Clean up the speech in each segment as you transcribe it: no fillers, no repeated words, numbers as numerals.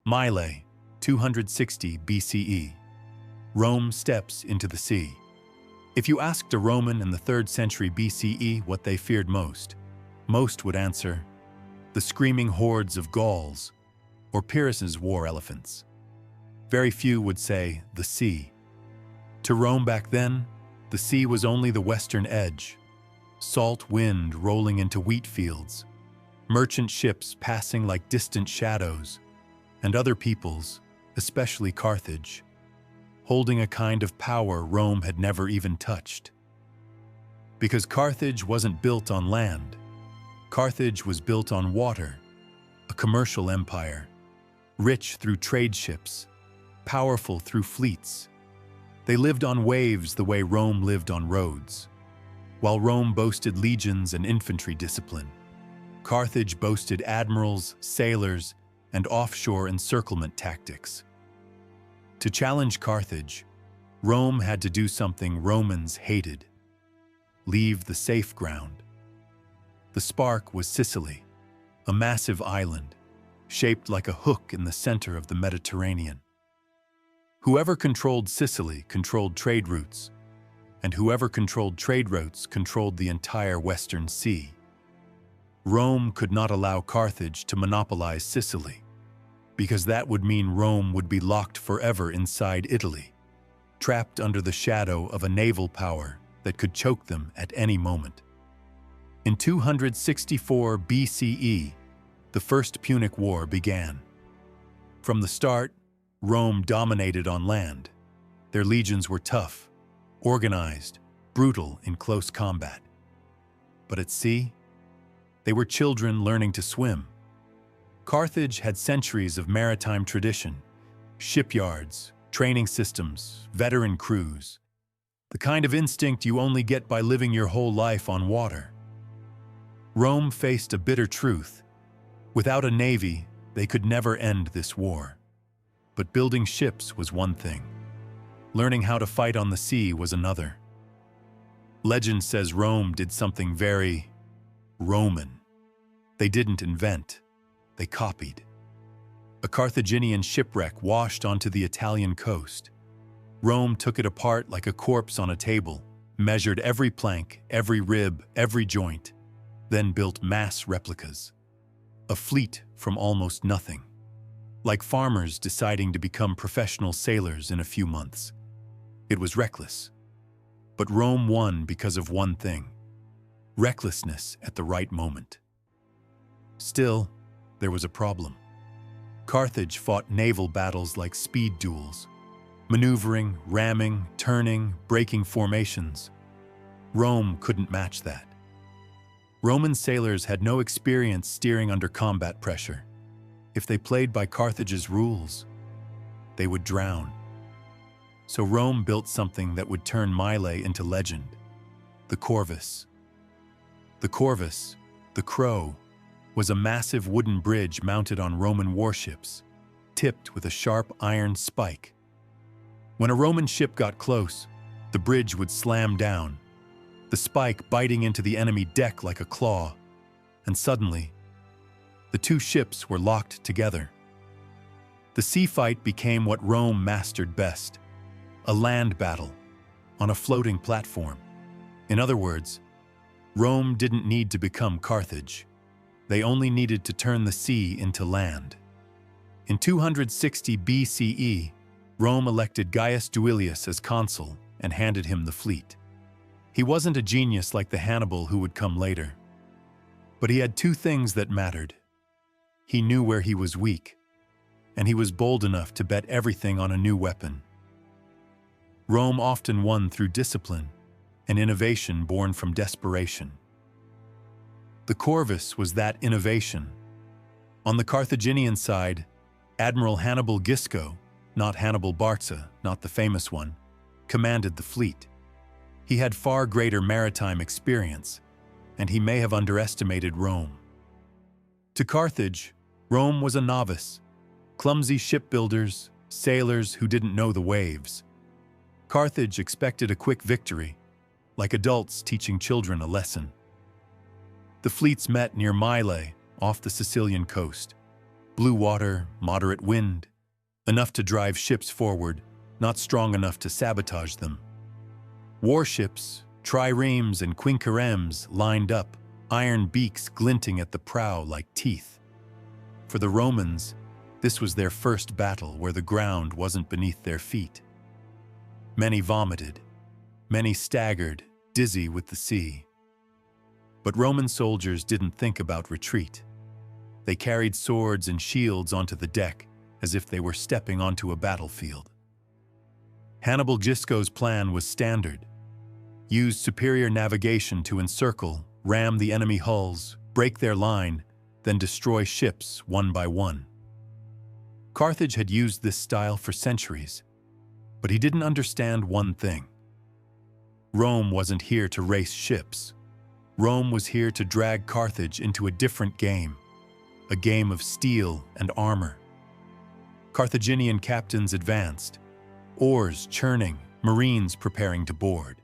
Mylae, 260 BCE. Rome steps into the sea. If you asked a Roman in the 3rd century BCE what they feared most would answer, the screaming hordes of Gauls or Pyrrhus's war elephants. Very few would say the sea. To Rome back then, the sea was only the western edge, salt wind rolling into wheat fields, merchant ships passing like distant shadows, and other peoples, especially Carthage, holding a kind of power Rome had never even touched. Because Carthage wasn't built on land, Carthage was built on water, a commercial empire, rich through trade ships, powerful through fleets. They lived on waves the way Rome lived on roads. While Rome boasted legions and infantry discipline, Carthage boasted admirals, sailors, and offshore encirclement tactics. To challenge Carthage, Rome had to do something Romans hated: leave the safe ground. The spark was Sicily, a massive island, shaped like a hook in the center of the Mediterranean. Whoever controlled Sicily controlled trade routes, and whoever controlled trade routes controlled the entire Western Sea. Rome could not allow Carthage to monopolize Sicily, because that would mean Rome would be locked forever inside Italy, trapped under the shadow of a naval power that could choke them at any moment. In 264 BCE, the First Punic War began. From the start, Rome dominated on land. Their legions were tough, organized, brutal in close combat. But at sea, they were children learning to swim. Carthage had centuries of maritime tradition, shipyards, training systems, veteran crews, the kind of instinct you only get by living your whole life on water. Rome faced a bitter truth. Without a navy, they could never end this war. But building ships was one thing. Learning how to fight on the sea was another. Legend says Rome did something very Roman. They didn't invent, they copied. A Carthaginian shipwreck washed onto the Italian coast. Rome took it apart like a corpse on a table, measured every plank, every rib, every joint, then built mass replicas. A fleet from almost nothing. Like farmers deciding to become professional sailors in a few months. It was reckless. But Rome won because of one thing: recklessness at the right moment. Still, there was a problem. Carthage fought naval battles like speed duels, maneuvering, ramming, turning, breaking formations. Rome couldn't match that. Roman sailors had no experience steering under combat pressure. If they played by Carthage's rules, they would drown. So Rome built something that would turn Mylae into legend: the Corvus. The Corvus, the crow, was a massive wooden bridge mounted on Roman warships, tipped with a sharp iron spike. When a Roman ship got close, the bridge would slam down, the spike biting into the enemy deck like a claw, and suddenly, the two ships were locked together. The sea fight became what Rome mastered best: a land battle on a floating platform. In other words, Rome didn't need to become Carthage. They only needed to turn the sea into land. In 260 BCE, Rome elected Gaius Duilius as consul and handed him the fleet. He wasn't a genius like the Hannibal who would come later. But he had two things that mattered. He knew where he was weak, and he was bold enough to bet everything on a new weapon. Rome often won through discipline, an innovation born from desperation. The Corvus was that innovation. On the Carthaginian side, Admiral Hannibal Gisco, not Hannibal Barca, not the famous one, commanded the fleet. He had far greater maritime experience, and he may have underestimated Rome. To Carthage, Rome was a novice, clumsy shipbuilders, sailors who didn't know the waves. Carthage expected a quick victory, like adults teaching children a lesson. The fleets met near Mylae, off the Sicilian coast. Blue water, moderate wind, enough to drive ships forward, not strong enough to sabotage them. Warships, triremes and quinqueremes lined up, iron beaks glinting at the prow like teeth. For the Romans, this was their first battle where the ground wasn't beneath their feet. Many vomited, many staggered, dizzy with the sea. But Roman soldiers didn't think about retreat. They carried swords and shields onto the deck as if they were stepping onto a battlefield. Hannibal Gisco's plan was standard. Use superior navigation to encircle, ram the enemy hulls, break their line, then destroy ships one by one. Carthage had used this style for centuries, but he didn't understand one thing. Rome wasn't here to race ships. Rome was here to drag Carthage into a different game, a game of steel and armor. Carthaginian captains advanced, oars churning, marines preparing to board.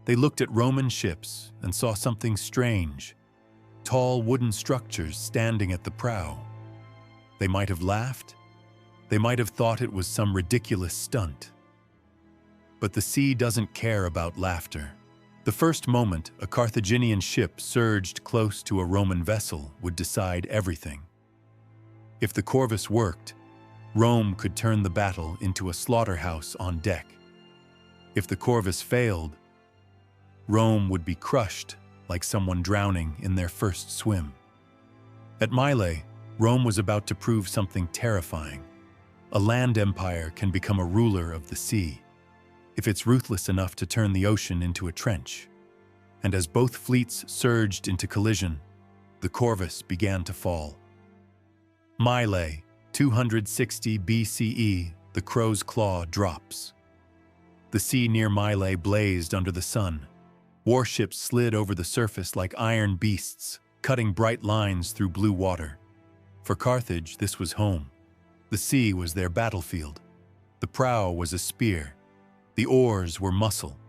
They looked at Roman ships and saw something strange, tall wooden structures standing at the prow. They might have laughed. They might have thought it was some ridiculous stunt. But the sea doesn't care about laughter. The first moment a Carthaginian ship surged close to a Roman vessel would decide everything. If the Corvus worked, Rome could turn the battle into a slaughterhouse on deck. If the Corvus failed, Rome would be crushed like someone drowning in their first swim. At Mylae, Rome was about to prove something terrifying. A land empire can become a ruler of the sea if it's ruthless enough to turn the ocean into a trench. And as both fleets surged into collision, the Corvus began to fall. Mylae, 260 BCE, the crow's claw drops. The sea near Mylae blazed under the sun. Warships slid over the surface like iron beasts, cutting bright lines through blue water. For Carthage, this was home. The sea was their battlefield. The prow was a spear. The oars were muscle,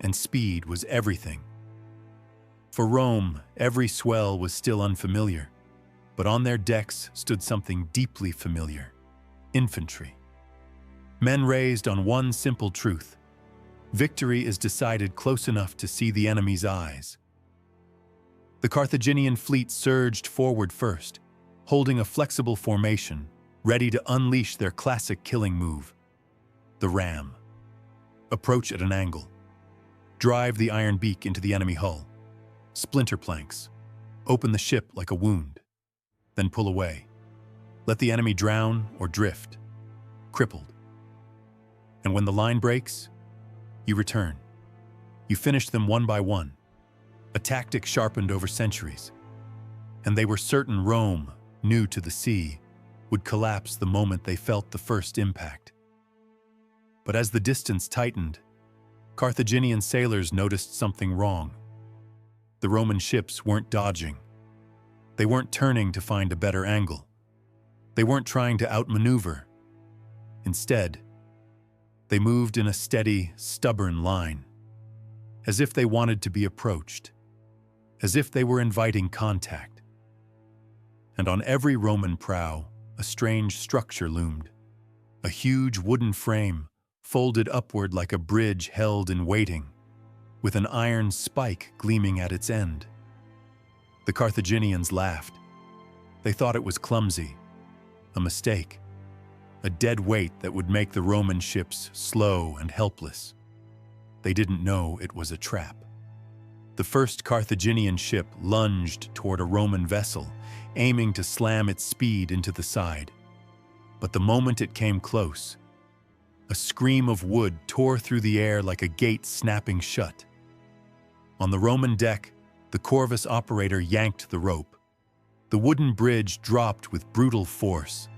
and speed was everything. For Rome, every swell was still unfamiliar, but on their decks stood something deeply familiar: infantry. Men raised on one simple truth: victory is decided close enough to see the enemy's eyes. The Carthaginian fleet surged forward first, holding a flexible formation, ready to unleash their classic killing move: the ram. Approach at an angle. Drive the iron beak into the enemy hull. Splinter planks. Open the ship like a wound. Then pull away. Let the enemy drown or drift, crippled. And when the line breaks, you return. You finish them one by one, a tactic sharpened over centuries. And they were certain Rome, new to the sea, would collapse the moment they felt the first impact. But as the distance tightened, Carthaginian sailors noticed something wrong. The Roman ships weren't dodging. They weren't turning to find a better angle. They weren't trying to outmaneuver. Instead, they moved in a steady, stubborn line, as if they wanted to be approached, as if they were inviting contact. And on every Roman prow, a strange structure loomed, a huge wooden frame folded upward like a bridge held in waiting, with an iron spike gleaming at its end. The Carthaginians laughed. They thought it was clumsy, a mistake, a dead weight that would make the Roman ships slow and helpless. They didn't know it was a trap. The first Carthaginian ship lunged toward a Roman vessel, aiming to slam its speed into the side. But the moment it came close, a scream of wood tore through the air like a gate snapping shut. On the Roman deck, the Corvus operator yanked the rope. The wooden bridge dropped with brutal force,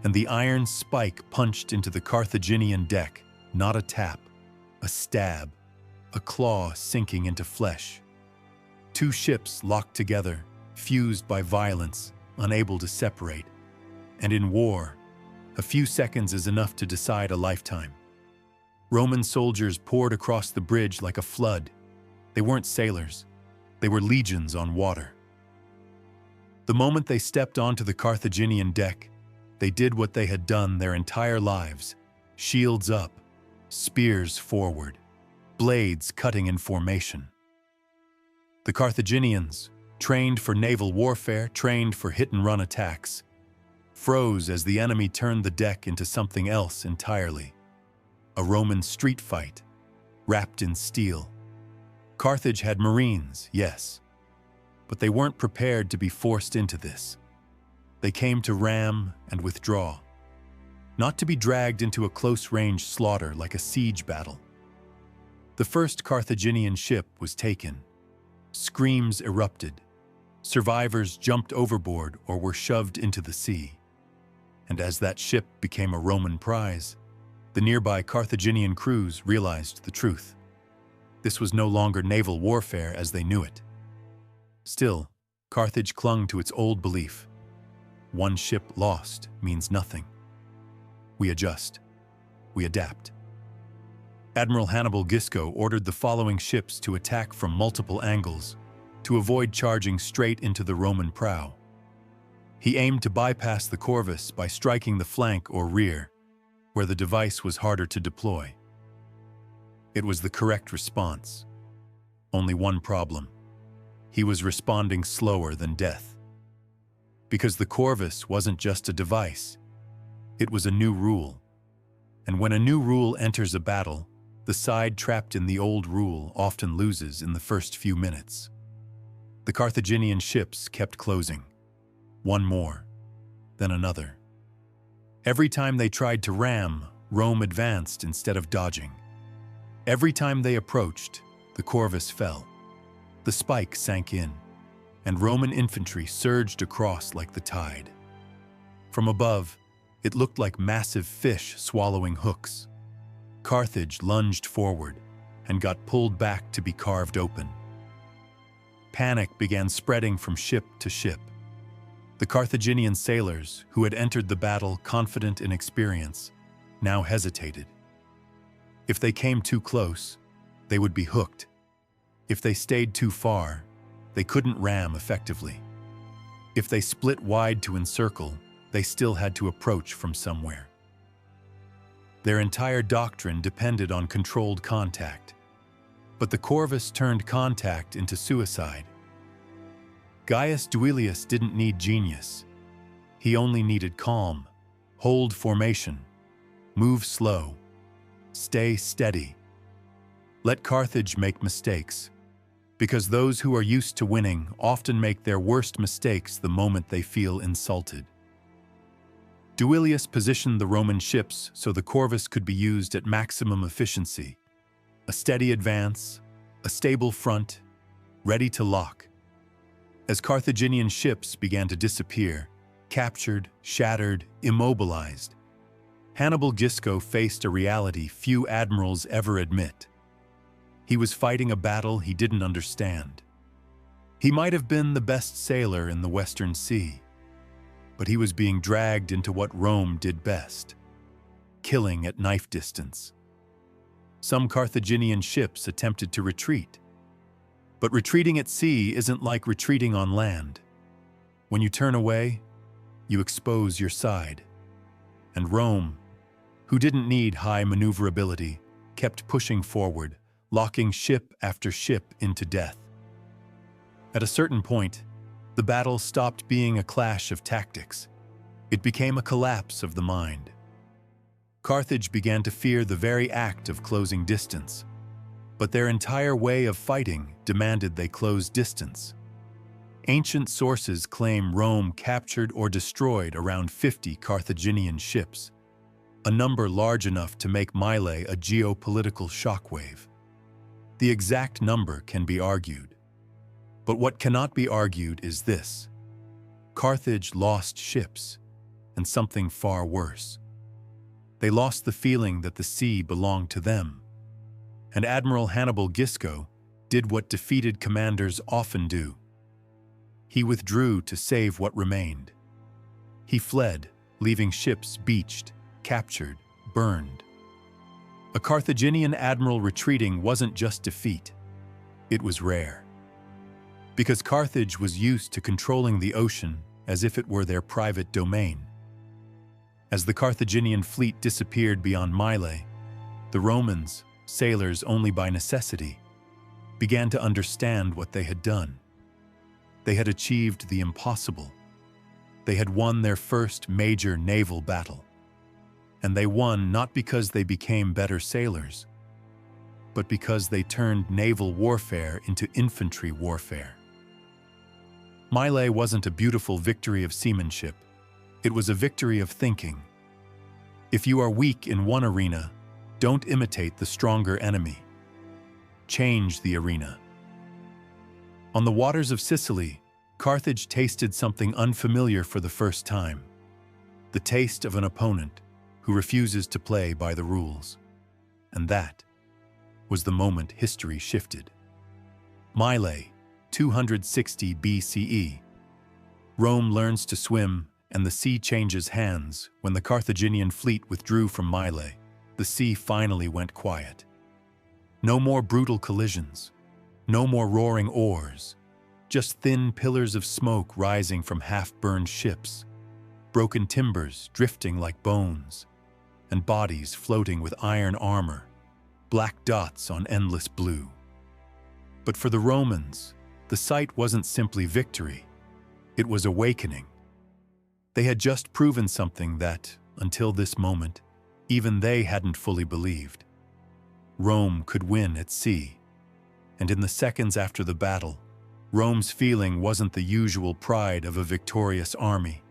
and the iron spike punched into the Carthaginian deck, not a tap, a stab, a claw sinking into flesh. Two ships locked together, fused by violence, unable to separate. And in war, a few seconds is enough to decide a lifetime. Roman soldiers poured across the bridge like a flood. They weren't sailors. They were legions on water. The moment they stepped onto the Carthaginian deck, they did what they had done their entire lives: shields up, spears forward, blades cutting in formation. The Carthaginians, trained for naval warfare, trained for hit-and-run attacks, froze as the enemy turned the deck into something else entirely. A Roman street fight, wrapped in steel. Carthage had marines, yes, but they weren't prepared to be forced into this. They came to ram and withdraw, not to be dragged into a close-range slaughter like a siege battle. The first Carthaginian ship was taken. Screams erupted. Survivors jumped overboard or were shoved into the sea. And as that ship became a Roman prize, the nearby Carthaginian crews realized the truth. This was no longer naval warfare as they knew it. Still, Carthage clung to its old belief. One ship lost means nothing. We adjust. We adapt. Admiral Hannibal Gisco ordered the following ships to attack from multiple angles to avoid charging straight into the Roman prow. He aimed to bypass the Corvus by striking the flank or rear, where the device was harder to deploy. It was the correct response. Only one problem. He was responding slower than death. Because the Corvus wasn't just a device, it was a new rule. And when a new rule enters a battle, the side trapped in the old rule often loses in the first few minutes. The Carthaginian ships kept closing. One more, then another. Every time they tried to ram, Rome advanced instead of dodging. Every time they approached, the Corvus fell. The spike sank in, and Roman infantry surged across like the tide. From above, it looked like massive fish swallowing hooks. Carthage lunged forward and got pulled back to be carved open. Panic began spreading from ship to ship. The Carthaginian sailors, who had entered the battle confident in experience, now hesitated. If they came too close, they would be hooked. If they stayed too far, they couldn't ram effectively. If they split wide to encircle, they still had to approach from somewhere. Their entire doctrine depended on controlled contact. But the Corvus turned contact into suicide. Gaius Duilius didn't need genius. He only needed calm, hold formation, move slow, stay steady. Let Carthage make mistakes, because those who are used to winning often make their worst mistakes the moment they feel insulted. Duilius positioned the Roman ships so the Corvus could be used at maximum efficiency. A steady advance, a stable front, ready to lock. As Carthaginian ships began to disappear, captured, shattered, immobilized, Hannibal Gisco faced a reality few admirals ever admit. He was fighting a battle he didn't understand. He might have been the best sailor in the Western Sea, but he was being dragged into what Rome did best: killing at knife distance. Some Carthaginian ships attempted to retreat. But retreating at sea isn't like retreating on land. When you turn away, you expose your side. And Rome, who didn't need high maneuverability, kept pushing forward, locking ship after ship into death. At a certain point, the battle stopped being a clash of tactics. It became a collapse of the mind. Carthage began to fear the very act of closing distance, but their entire way of fighting demanded they close distance. Ancient sources claim Rome captured or destroyed around 50 Carthaginian ships, a number large enough to make Mylae a geopolitical shockwave. The exact number can be argued. But what cannot be argued is this: Carthage lost ships, and something far worse. They lost the feeling that the sea belonged to them. And Admiral Hannibal Gisco did what defeated commanders often do. He withdrew to save what remained. He fled, leaving ships beached, captured, burned. A Carthaginian admiral retreating wasn't just defeat. It was rare. because Carthage was used to controlling the ocean as if it were their private domain. As the Carthaginian fleet disappeared beyond Mylae, the Romans, sailors only by necessity, began to understand what they had done. They had achieved the impossible. They had won their first major naval battle. And they won not because they became better sailors, but because they turned naval warfare into infantry warfare. Mylae wasn't a beautiful victory of seamanship. It was a victory of thinking. If you are weak in one arena, don't imitate the stronger enemy. Change the arena. On the waters of Sicily, Carthage tasted something unfamiliar for the first time. The taste of an opponent who refuses to play by the rules. And that was the moment history shifted. Mylae, 260 BCE. Rome learns to swim, and the sea changes hands. When the Carthaginian fleet withdrew from Mylae, the sea finally went quiet. No more brutal collisions, no more roaring oars, just thin pillars of smoke rising from half-burned ships, broken timbers drifting like bones, and bodies floating with iron armor, black dots on endless blue. But for the Romans, the sight wasn't simply victory, it was awakening. They had just proven something that, until this moment, even they hadn't fully believed. Rome could win at sea. And in the seconds after the battle, Rome's feeling wasn't the usual pride of a victorious army.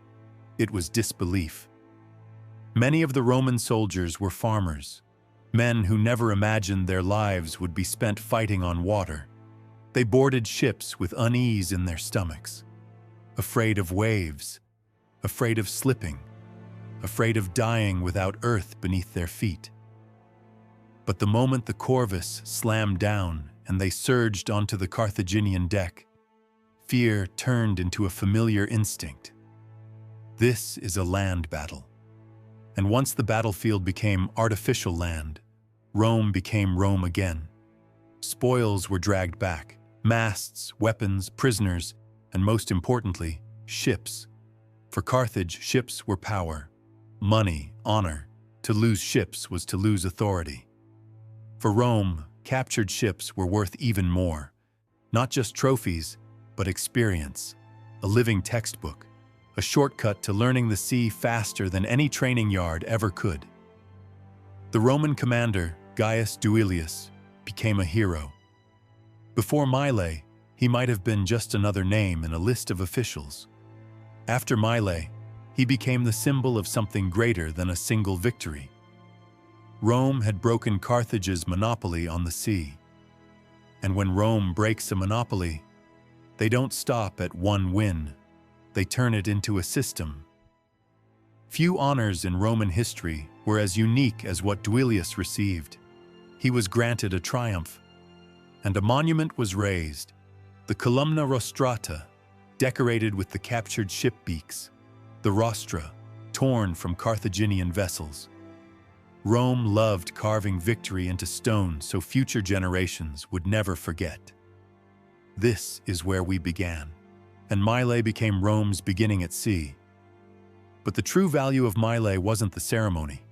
It was disbelief. Many of the Roman soldiers were farmers, men who never imagined their lives would be spent fighting on water. They boarded ships with unease in their stomachs, afraid of waves, afraid of slipping, afraid of dying without earth beneath their feet. But the moment the Corvus slammed down and they surged onto the Carthaginian deck, fear turned into a familiar instinct. This is a land battle. And once the battlefield became artificial land, Rome became Rome again. Spoils were dragged back, masts, weapons, prisoners, and most importantly, ships. For Carthage, ships were power, money, honor. To lose ships was to lose authority. For Rome, captured ships were worth even more. Not just trophies, but experience, a living textbook, a shortcut to learning the sea faster than any training yard ever could. The Roman commander, Gaius Duilius, became a hero. Before Mylae, he might have been just another name in a list of officials. After Mylae, he became the symbol of something greater than a single victory. Rome had broken Carthage's monopoly on the sea. And when Rome breaks a monopoly, they don't stop at one win. They turn it into a system. Few honors in Roman history were as unique as what Duilius received. He was granted a triumph, and a monument was raised, the Columna Rostrata, decorated with the captured ship beaks, the rostra, torn from Carthaginian vessels. Rome loved carving victory into stone so future generations would never forget. This is where we began, and Mylae became Rome's beginning at sea. But the true value of Mylae wasn't the ceremony.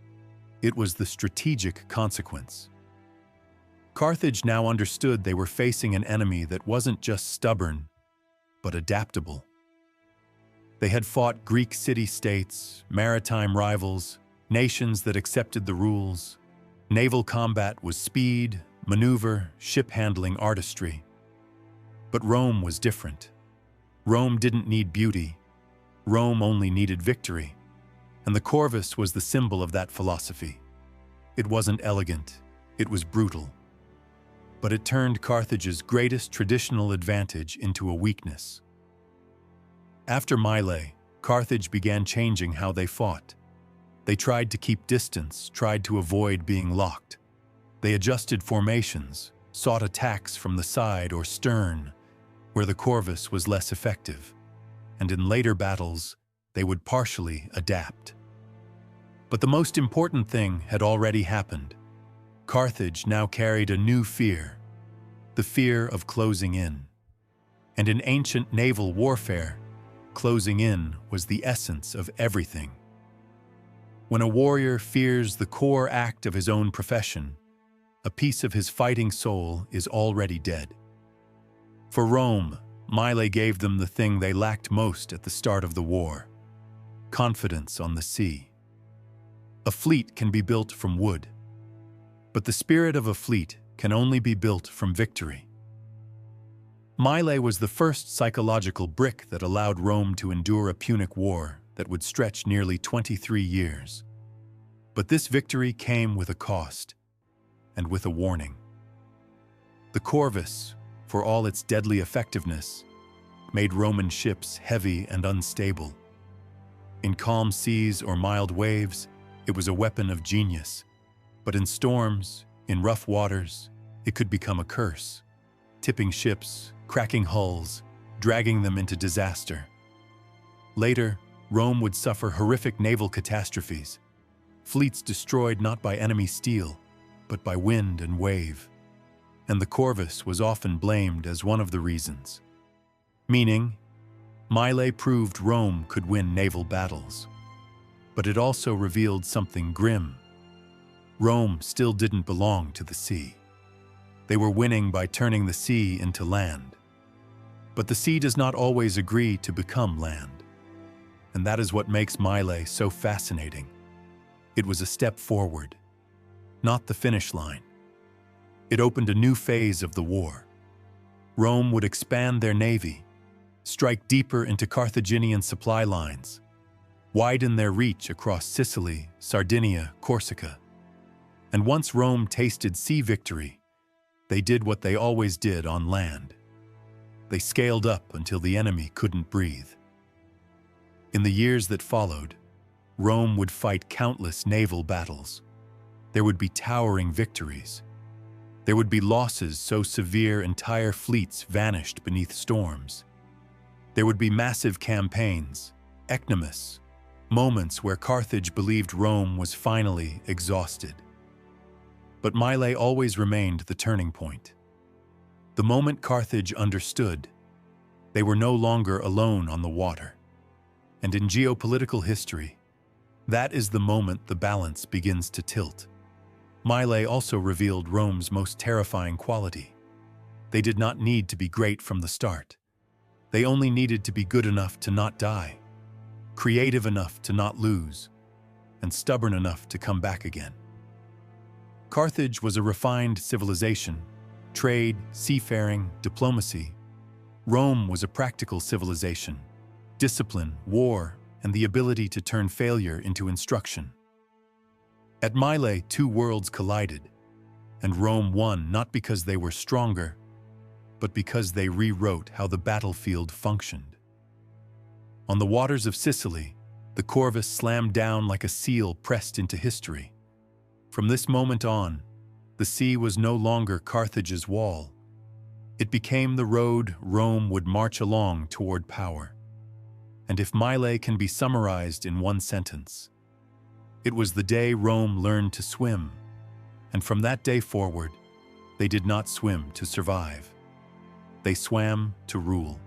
It was the strategic consequence. Carthage now understood they were facing an enemy that wasn't just stubborn, but adaptable. They had fought Greek city-states, maritime rivals, nations that accepted the rules. Naval combat was speed, maneuver, ship-handling artistry. But Rome was different. Rome didn't need beauty. Rome only needed victory. And the Corvus was the symbol of that philosophy. It wasn't elegant, it was brutal. But it turned Carthage's greatest traditional advantage into a weakness. After Mylae, Carthage began changing how they fought. They tried to keep distance, tried to avoid being locked. They adjusted formations, sought attacks from the side or stern, where the Corvus was less effective. And in later battles, they would partially adapt. But the most important thing had already happened. Carthage now carried a new fear, the fear of closing in. And in ancient naval warfare, closing in was the essence of everything. When a warrior fears the core act of his own profession, a piece of his fighting soul is already dead. For Rome, Mylae gave them the thing they lacked most at the start of the war: confidence on the sea. A fleet can be built from wood, but the spirit of a fleet can only be built from victory. Mylae was the first psychological brick that allowed Rome to endure a Punic war that would stretch nearly 23 years. But this victory came with a cost, and with a warning. The Corvus, for all its deadly effectiveness, made Roman ships heavy and unstable. In calm seas or mild waves, it was a weapon of genius, but in storms, in rough waters, it could become a curse, tipping ships, cracking hulls, dragging them into disaster. Later, Rome would suffer horrific naval catastrophes, fleets destroyed not by enemy steel, but by wind and wave. And the Corvus was often blamed as one of the reasons. Meaning, Mylae proved Rome could win naval battles. But it also revealed something grim. Rome still didn't belong to the sea. They were winning by turning the sea into land. But the sea does not always agree to become land. And that is what makes Mylae so fascinating. It was a step forward, not the finish line. It opened a new phase of the war. Rome would expand their navy, strike deeper into Carthaginian supply lines, widen their reach across Sicily, Sardinia, Corsica. And once Rome tasted sea victory, they did what they always did on land. They scaled up until the enemy couldn't breathe. In the years that followed, Rome would fight countless naval battles. There would be towering victories. There would be losses so severe entire fleets vanished beneath storms. There would be massive campaigns, ecnomus, moments where Carthage believed Rome was finally exhausted. But Mylae always remained the turning point. The moment Carthage understood, they were no longer alone on the water. And in geopolitical history, that is the moment the balance begins to tilt. Mylae also revealed Rome's most terrifying quality. They did not need to be great from the start. They only needed to be good enough to not die, creative enough to not lose, and stubborn enough to come back again. Carthage was a refined civilization: trade, seafaring, diplomacy. Rome was a practical civilization: discipline, war, and the ability to turn failure into instruction. At Mylae, two worlds collided, and Rome won not because they were stronger, but because they rewrote how the battlefield functioned. On the waters of Sicily, the Corvus slammed down like a seal pressed into history. From this moment on, the sea was no longer Carthage's wall. It became the road Rome would march along toward power. And if Mylae can be summarized in one sentence, it was the day Rome learned to swim, and from that day forward, they did not swim to survive. They swam to rule.